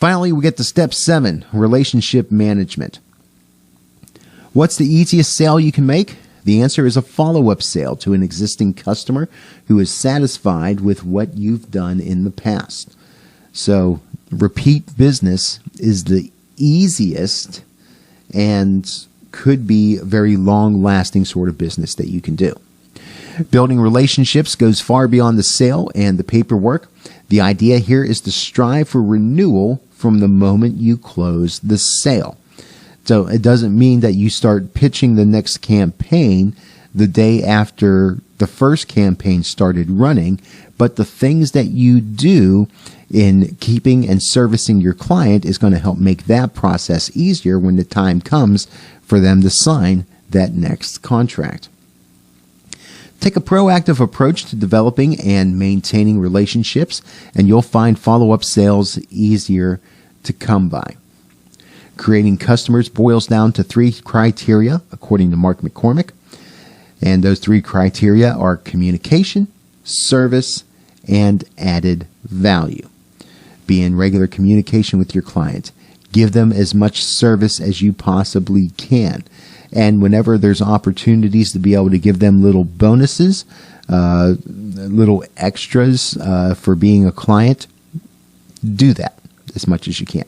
Finally, we get to step 7, relationship management. What's the easiest sale you can make? The answer is a follow-up sale to an existing customer who is satisfied with what you've done in the past. So repeat business is the easiest and could be a very long-lasting sort of business that you can do. Building relationships goes far beyond the sale and the paperwork. The idea here is to strive for renewal from the moment you close the sale. So it doesn't mean that you start pitching the next campaign the day after the first campaign started running, but the things that you do in keeping and servicing your client is going to help make that process easier when the time comes for them to sign that next contract. Take a proactive approach to developing and maintaining relationships, and you'll find follow-up sales easier to come by. Creating customers boils down to 3 criteria, according to Mark McCormick. And those 3 criteria are communication, service, and added value. Be in regular communication with your client. Give them as much service as you possibly can. And whenever there's opportunities to be able to give them little bonuses, little extras for being a client, do that as much as you can.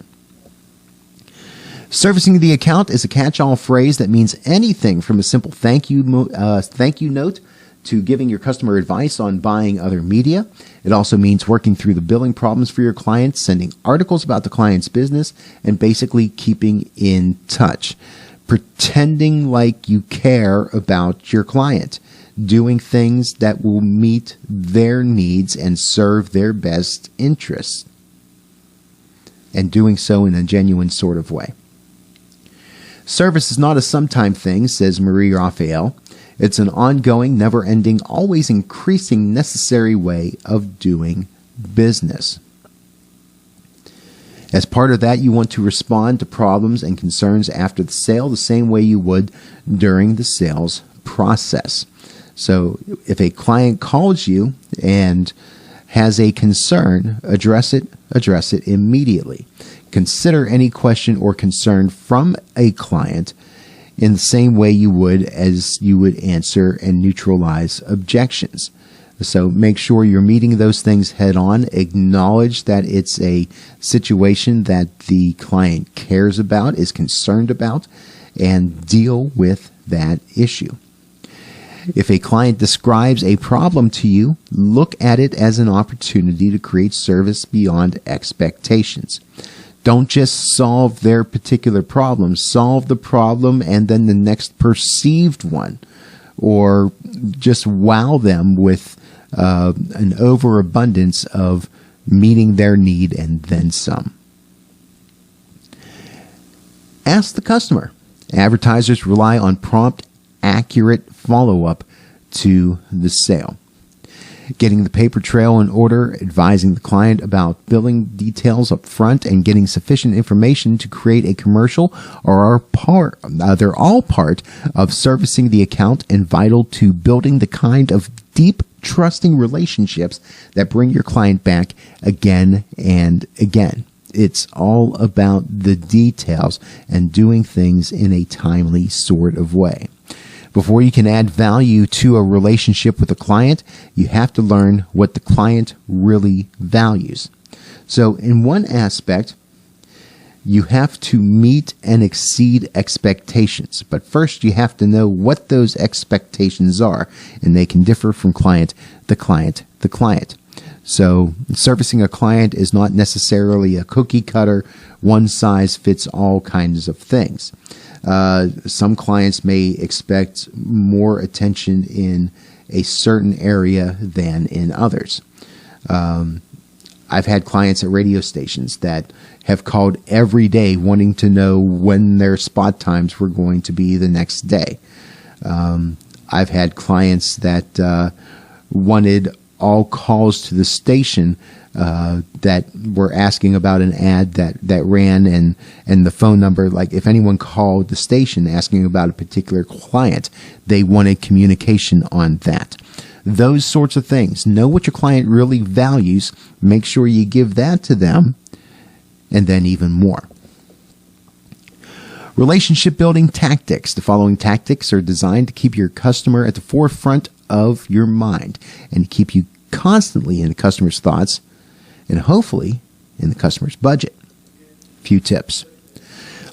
Servicing the account is a catch-all phrase that means anything from a simple thank you note to giving your customer advice on buying other media. It also means working through the billing problems for your clients, sending articles about the client's business, and basically keeping in touch. Pretending like you care about your client. Doing things that will meet their needs and serve their best interests. And doing so in a genuine sort of way. Service is not a sometime thing, says Marie Raphael. It's an ongoing, never-ending, always increasing necessary way of doing business. As part of that, you want to respond to problems and concerns after the sale the same way you would during the sales process. So if a client calls you and has a concern, address it immediately. Consider any question or concern from a client in the same way you would as you would answer and neutralize objections. So make sure you're meeting those things head on. Acknowledge that it's a situation that the client cares about, is concerned about, and deal with that issue. If a client describes a problem to you, look at it as an opportunity to create service beyond expectations. Don't just solve their particular problem. Solve the problem and then the next perceived one. Or just wow them with an overabundance of meeting their need and then some. Ask the customer. Advertisers rely on prompt, accurate follow-up to the sale. Getting the paper trail in order, advising the client about billing details up front, and getting sufficient information to create a commercial they're all part of servicing the account and vital to building the kind of deep, trusting relationships that bring your client back again and again. It's all about the details and doing things in a timely sort of way. Before you can add value to a relationship with a client, you have to learn what the client really values. So in one aspect, you have to meet and exceed expectations. But first, you have to know what those expectations are, and they can differ from client to client to client. So servicing a client is not necessarily a cookie cutter, one size fits all kinds of things. Some clients may expect more attention in a certain area than in others. I've had clients at radio stations that have called every day wanting to know when their spot times were going to be the next day. I've had clients that wanted all calls to the station that were asking about an ad that ran and the phone number. Like if anyone called the station asking about a particular client, they wanted communication on that. Those sorts of things. Know what your client really values. Make sure you give that to them. and then even more. Relationship building tactics. The following tactics are designed to keep your customer at the forefront of your mind and keep you constantly in the customer's thoughts and hopefully in the customer's budget. Few tips.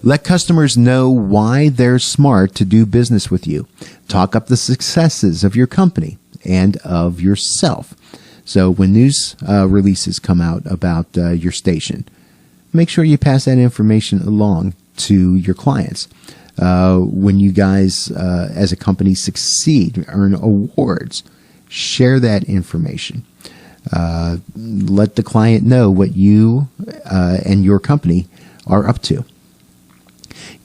Let customers know why they're smart to do business with you. Talk up the successes of your company and of yourself. So when news releases come out about your station, make sure you pass that information along to your clients. When you guys as a company succeed, earn awards, share that information. Let the client know what you and your company are up to.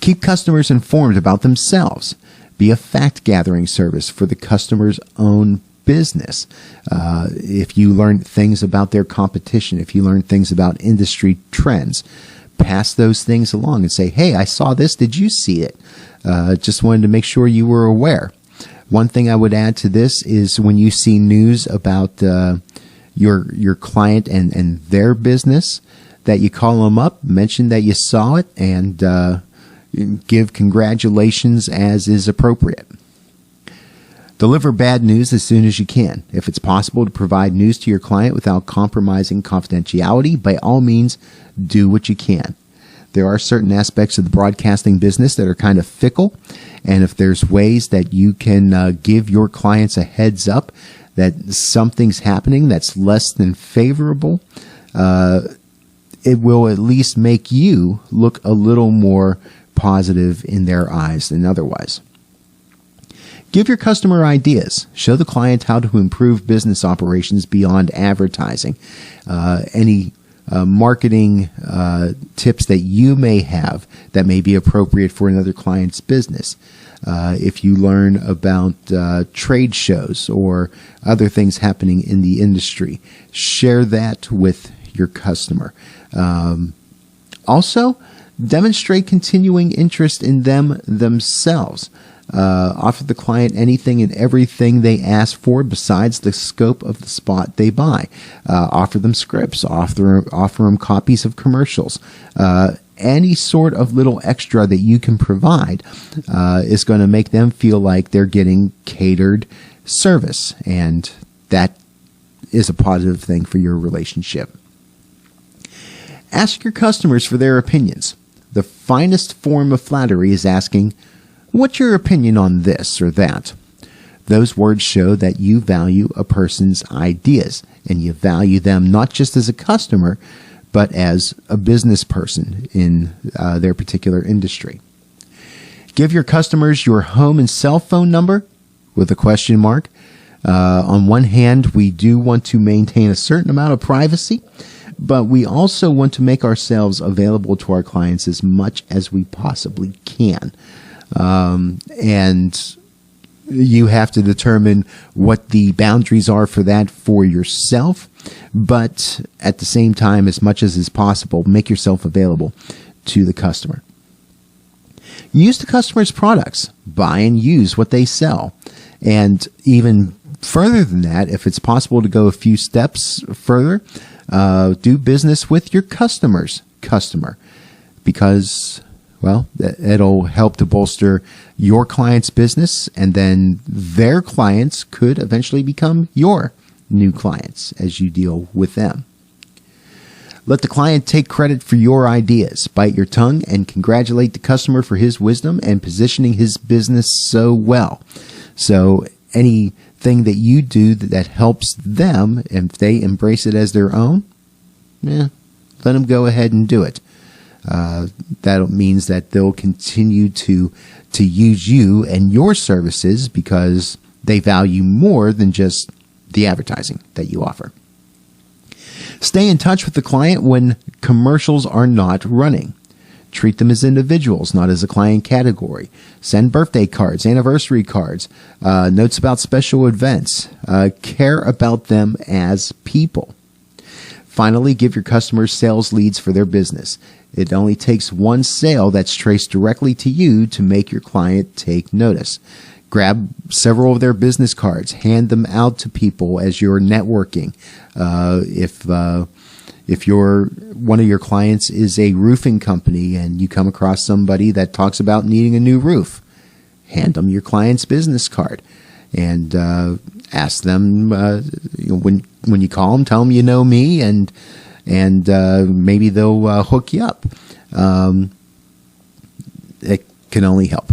Keep customers informed about themselves. Be a fact-gathering service for the customer's own business. If you learn things about their competition, if you learn things about industry trends, pass those things along and say, hey, I saw this. Did you see it? Just wanted to make sure you were aware. One thing I would add to this is when you see news about your client and their business, that you call them up, mention that you saw it, and give congratulations as is appropriate. Deliver bad news as soon as you can. If it's possible to provide news to your client without compromising confidentiality, by all means, do what you can. There are certain aspects of the broadcasting business that are kind of fickle, and if there's ways that you can give your clients a heads up that something's happening that's less than favorable, it will at least make you look a little more positive in their eyes than otherwise. Give your customer ideas. Show the client how to improve business operations beyond advertising. Any marketing tips that you may have that may be appropriate for another client's business. If you learn about trade shows or other things happening in the industry, share that with your customer. Also, demonstrate continuing interest in them themselves. Offer the client anything and everything they ask for besides the scope of the spot they buy. Offer them scripts. Offer them copies of commercials. Any sort of little extra that you can provide is going to make them feel like they're getting catered service, and that is a positive thing for your relationship. Ask your customers for their opinions. The finest form of flattery is asking, "What's your opinion on this or that?" Those words show that you value a person's ideas, and you value them not just as a customer, but as a business person in their particular industry. Give your customers your home and cell phone number with a question mark. On one hand, we do want to maintain a certain amount of privacy, but we also want to make ourselves available to our clients as much as we possibly can. And you have to determine what the boundaries are for that for yourself, but at the same time, as much as is possible, make yourself available to the customer. Use the customer's products. Buy and use what they sell. And even further than that, if it's possible to go a few steps further, do business with your customer's customer, because, well, it'll help to bolster your client's business, and then their clients could eventually become your new clients as you deal with them. Let the client take credit for your ideas. Bite your tongue and congratulate the customer for his wisdom and positioning his business so well. So anything that you do that helps them, if they embrace it as their own, let them go ahead and do it. That means that they'll continue to use you and your services because they value more than just the advertising that you offer. Stay in touch with the client when commercials are not running. Treat them as individuals, not as a client category. Send birthday cards, anniversary cards, notes about special events. Care about them as people. Finally, give your customers sales leads for their business. It only takes one sale that's traced directly to you to make your client take notice. Grab several of their business cards, hand them out to people as you're networking. If If one of your clients is a roofing company and you come across somebody that talks about needing a new roof, hand them your client's business card and ask them, when you call them, tell them you know me, and maybe they'll hook you up. It can only help.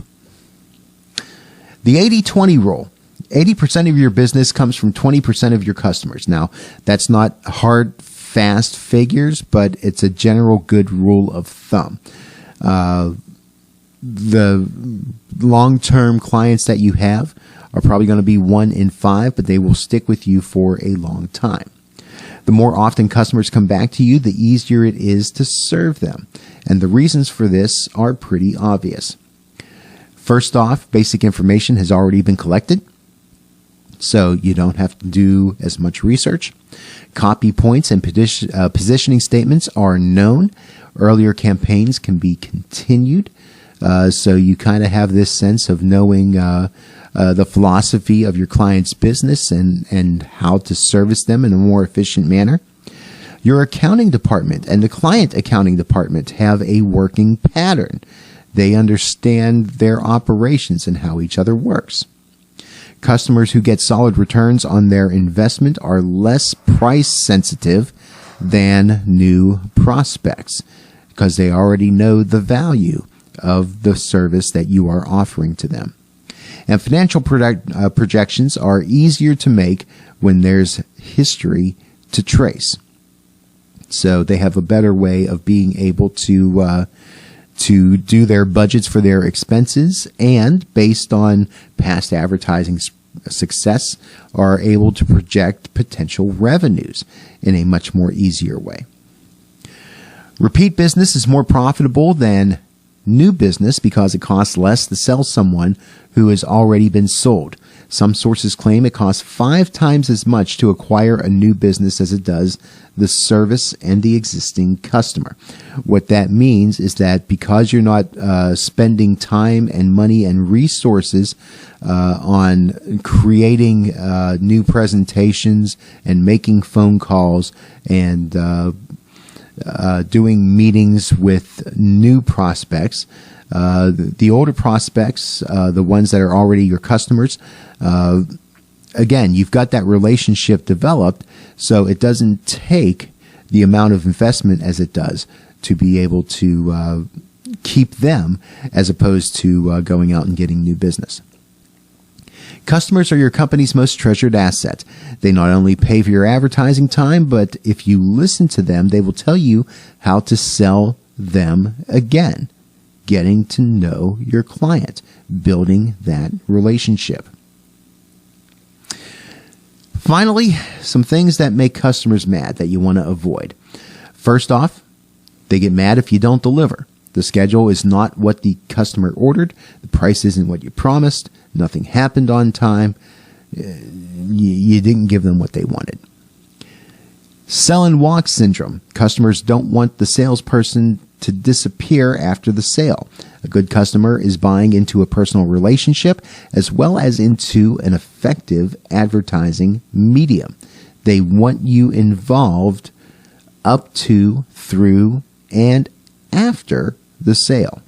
The 80-20 rule. 80% of your business comes from 20% of your customers. Now, that's not hard, fast figures, but it's a general good rule of thumb. The long-term clients that you have are probably going to be 1 in 5, but they will stick with you for a long time. The more often customers come back to you, the easier it is to serve them. And the reasons for this are pretty obvious. First off, basic information has already been collected, so you don't have to do as much research. Copy points and positioning statements are known. Earlier campaigns can be continued, so you kind of have this sense of knowing the philosophy of your client's business and how to service them in a more efficient manner. Your accounting department and the client accounting department have a working pattern. They understand their operations and how each other works. Customers who get solid returns on their investment are less price sensitive than new prospects because they already know the value of the service that you are offering to them. And financial projections are easier to make when there's history to trace. So they have a better way of being able to do their budgets for their expenses, and based on past advertising success, are able to project potential revenues in a much more easier way. Repeat business is more profitable than new business because it costs less to sell someone who has already been sold. Some sources claim it costs 5 times as much to acquire a new business as it does the service and the existing customer. What that means is that because you're not spending time and money and resources on creating new presentations and making phone calls and doing meetings with new prospects, the older prospects, the ones that are already your customers, again, you've got that relationship developed, so it doesn't take the amount of investment as it does to be able to keep them as opposed to going out and getting new business. Customers are your company's most treasured asset. They not only pay for your advertising time, but if you listen to them, they will tell you how to sell them again. Getting to know your client, building that relationship. Finally, some things that make customers mad that you want to avoid. First off, they get mad if you don't deliver. The schedule is not what the customer ordered. The price isn't what you promised. Nothing happened on time. You didn't give them what they wanted. Sell and walk syndrome. Customers don't want the salesperson to disappear after the sale. A good customer is buying into a personal relationship as well as into an effective advertising medium. They want you involved up to, through, and after the sale.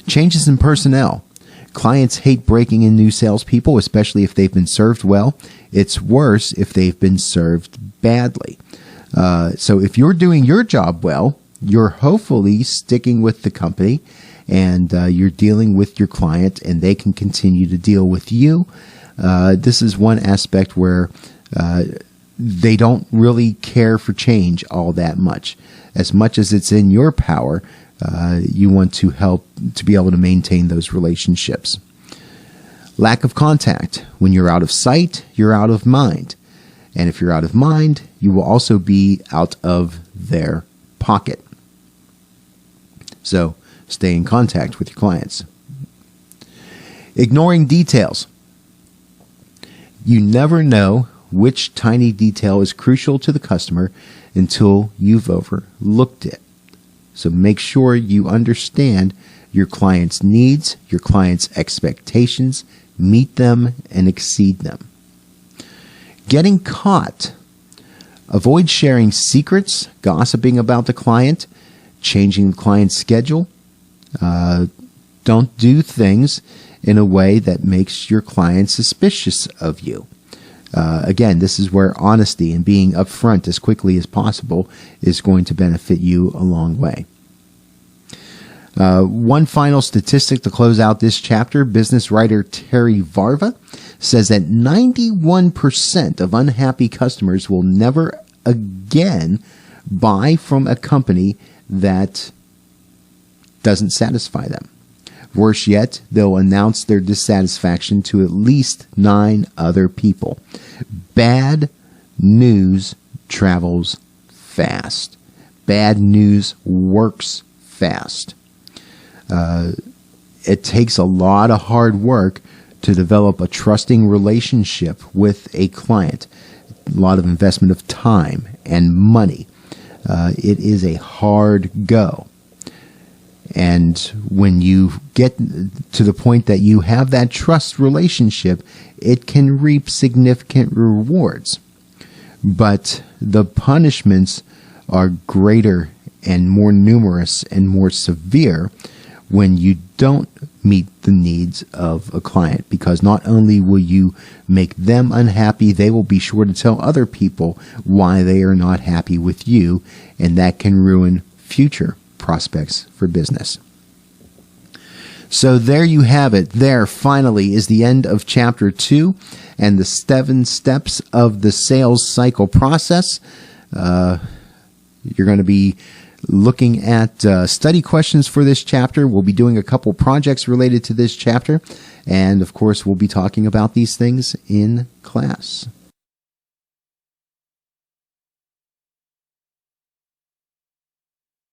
Changes in personnel. Clients hate breaking in new salespeople, especially if they've been served well. It's worse if they've been served badly. So if you're doing your job well, you're hopefully sticking with the company and you're dealing with your client and they can continue to deal with you. This is one aspect where they don't really care for change all that much. As much as it's in your power, you want to help to be able to maintain those relationships. Lack of contact. When you're out of sight, you're out of mind. And if you're out of mind, you will also be out of their pocket. So stay in contact with your clients. Ignoring details. You never know which tiny detail is crucial to the customer until you've overlooked it. So make sure you understand your client's needs, your client's expectations, meet them and exceed them. Getting caught. Avoid sharing secrets, gossiping about the client, changing the client's schedule. Don't do things in a way that makes your client suspicious of you. Again, this is where honesty and being upfront as quickly as possible is going to benefit you a long way. One final statistic to close out this chapter. Business writer Terry Varva says that 91% of unhappy customers will never again buy from a company that doesn't satisfy them. Worse yet, they'll announce their dissatisfaction to at least 9 other people. Bad news travels fast. Bad news works fast. It takes a lot of hard work to develop a trusting relationship with a client. A lot of investment of time and money. It is a hard go. And when you get to the point that you have that trust relationship, it can reap significant rewards. But the punishments are greater and more numerous and more severe when you don't meet the needs of a client, because not only will you make them unhappy, they will be sure to tell other people why they are not happy with you, and that can ruin future prospects for business. So there you have it. There finally is the end of chapter 2 and the 7 steps of the sales cycle process. You're going to be looking at study questions for this chapter. We'll be doing a couple projects related to this chapter. And of course, we'll be talking about these things in class.